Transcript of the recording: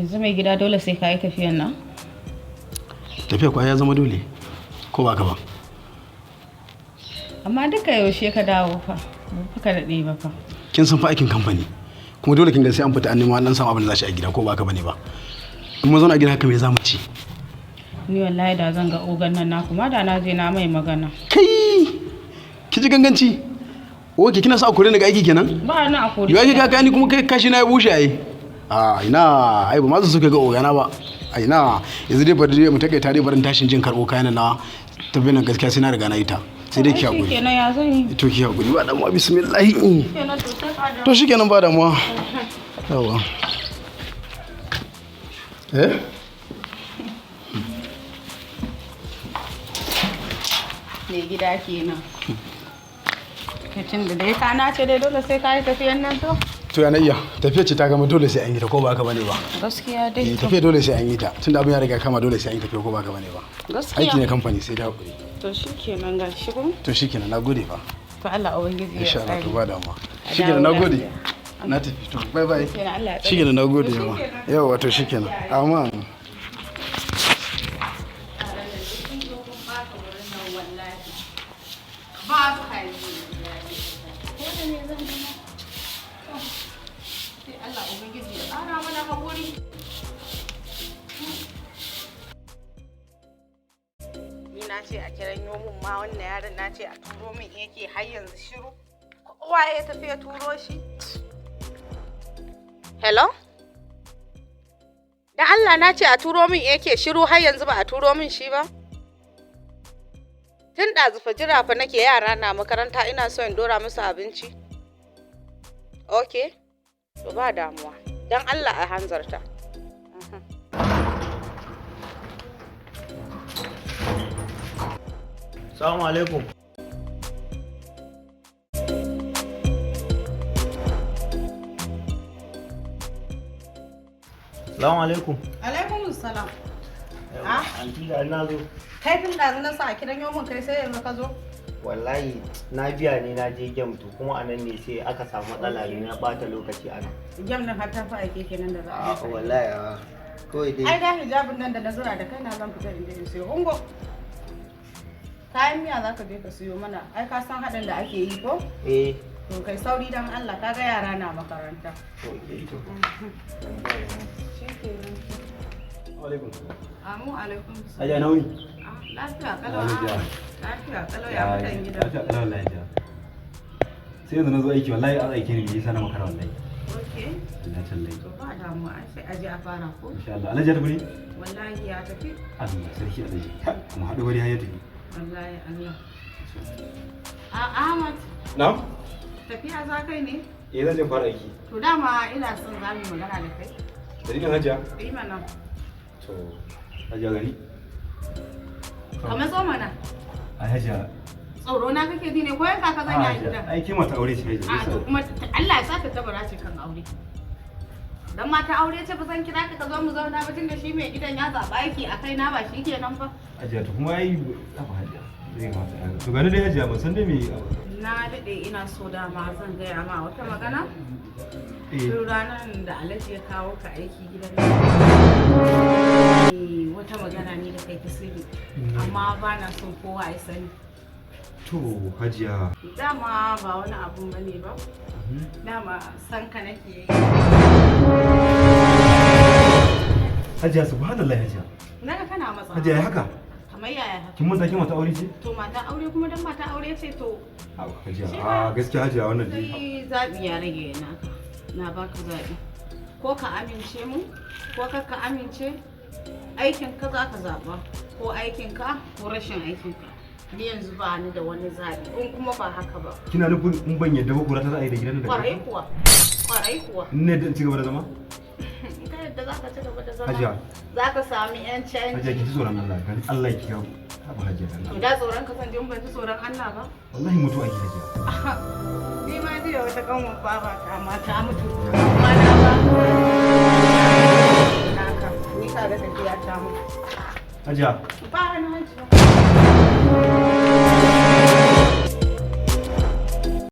Yanzu mai gida dole sai ka yi tafiyan nan? Tafiya kuwa ya zama dole, ko ba ka ba? Amma duka yaushe ka dawo fa, ba ka daɗe ba fa. Kin san fa aikin kamfani, kuma dole kin ga sai an fita an nemo an samu abin da za shi a gida, ko ba ka bane ba? In mun zauna a gida haka me za mu ci? Ni wallahi da zan ga ogan nan na kuma da na je na mai magana. Kai! Ki ji ganganci? Oke kina sa a kore daga aiki kenan? Ba na a kore. Yau ka gani kuma kai kashi na ya bushe ai. Ina ai ba ma su ka ga ogana ba. Ai na yanzu dai bari mu take tare barin tashin jin karbo kayan na tafi nan gaskiya sai na riga na yi ta. Sai dai ki hakuri. Kenan ya zan yi. To ki hakuri ba damuwa bismillah. To shikenan ba damuwa. Yawa. Ne gida kenan. Kacin da dai ka nace dai dole sai ka yi tafiyan nan to? To ya na iya tafiya ce ta gama dole sai an yi ta ko ba haka bane ba? Gaskiya dai. Tafiya dole sai an yi ta tunda abin ya riga kama dole sai an yi tafiya ko ba haka bane ba? Gaskiya. Aiki ne kamfani sai da hakuri. To shikenan ga shigo. To shikenan nagode fa. To Allah ubangiji ya Insha Allah to ba damuwa. A Shikenan dawo nagode. lafiya. Na tafi to bye bye. Shikenan Allah ya tsare. Shikenan nagode yawa. Yawa to shikenan. Amma ba su haihu. Allah ubangiji ya ƙara mana haƙuri. Ni na ce a kiran yomin ma wannan yaron na ce a turo min yake har yanzu shiru. Kowa ya tafi ya turo shi. Hello? Da Allah na ce a turo min yake shiru har yanzu ba a turo min shi ba. Tun ɗazufa jira fa nake yara na makaranta ina so in dora musu abinci. Okay. To ba damuwa. Don Allah a hanzarta. Assalamu alaikum. Assalamu alaikum. Alaikum salam. Anti da na zo. Kai tun ɗazu na sa a kiran yomin kai sai yanzu ka zo? Wallahi na biya ne na je game to kuma anan ne sai aka samu matsala ne na bata lokaci anan. Gem nan har ta fi aike kenan da za a yi. Wallahi kawai dai. Ai da hijabin nan da na zura da kai na zan fita in je in siyo. Ungo. Kayan miya za ka je ka siyo mana. Ai ka san haɗin da ake yi ko? Eh. To kai sauri dan Allah ka ga yara na makaranta. alaikum. Amu alaikum. Aja nauni. Lafiya kalau. Lafiya kalau ya mutan gida. Lafiya kalau lafiya. Sai yanzu na zo aiki wallahi an aike ni ne sai na makara wallahi. Okay. Allah tallahi. To ba damuwa ai sai aje a fara ko? Insha Allah. Alhaji ya tafi. Wallahi ya tafi. Allah sarki Alhaji. Kuma haɗu wani ya tafi. Wallahi Allah. Ahmad. Na'am. Tafiya za kai ne? Zan je fara aiki. To dama ina son za mu magana da kai. Dalilin Hajiya? Yi mana. To, Hajiya gari? Ka matso mana. Ai Hajiya. Tsoro na kake ji ne ko yanka ka zanya a gidan? Ai ke mata aure ce Hajiya. A to kuma Allah ya sa ta tabara ce kan aure. Dan mata aure ce ba zan kira ka zo mu zauna ba tunda shi mai gidan ya zaba aiki a kai na ba shi kenan fa. Hajiya to kuma ai abu Hajiya. Zai mata. To gani dai Hajiya ban san dai me na daɗe ina so dama zan gaya ma wata magana. Tun ranar da Alhaji ya kawo ka aiki gidan wata magana ne da kai ta sirri amma ba na son kowa ya sani. To Hajiya. Dama ba wani abu bane ba. Dama san ka nake yi. Hajiya subhanallah Hajiya. Naga kana matsa. Hajiya ya haka? Kamar yaya haka? Kin manta kin mata aure ce? To mata aure kuma dan mata aure ce to. Hajiya gaskiya Hajiya wannan dai. Sai zabi ya rage naka. Na baka zabi. Ko ka amince mu ko ka amince aikin ka za ka zaba ko aikin ka ko rashin aikin ka. Ni yanzu ba ni da wani zabi in kuma ba haka ba. Kina nufin in ban yadda ba kura ta za a yi da gidan da Kwarai kuwa. Kwarai kuwa. Ne da ci gaba da zama? Ka yadda za ka ci gaba da zama. Hajiya. Za ka sami yan canji. Hajiya ki ji tsoron Allah kan Allah ki kawo. Abu Hajiya Allah. To da tsoron ka san ban ji tsoron Allah ba. Wallahi mutu ake Hajiya. Ni ma jiya wata kanwar baba ta ma ta mutu. Amma na ba. Naka ni ka ga tafiya ta mutu. Hajiya. Ba ni hajiya.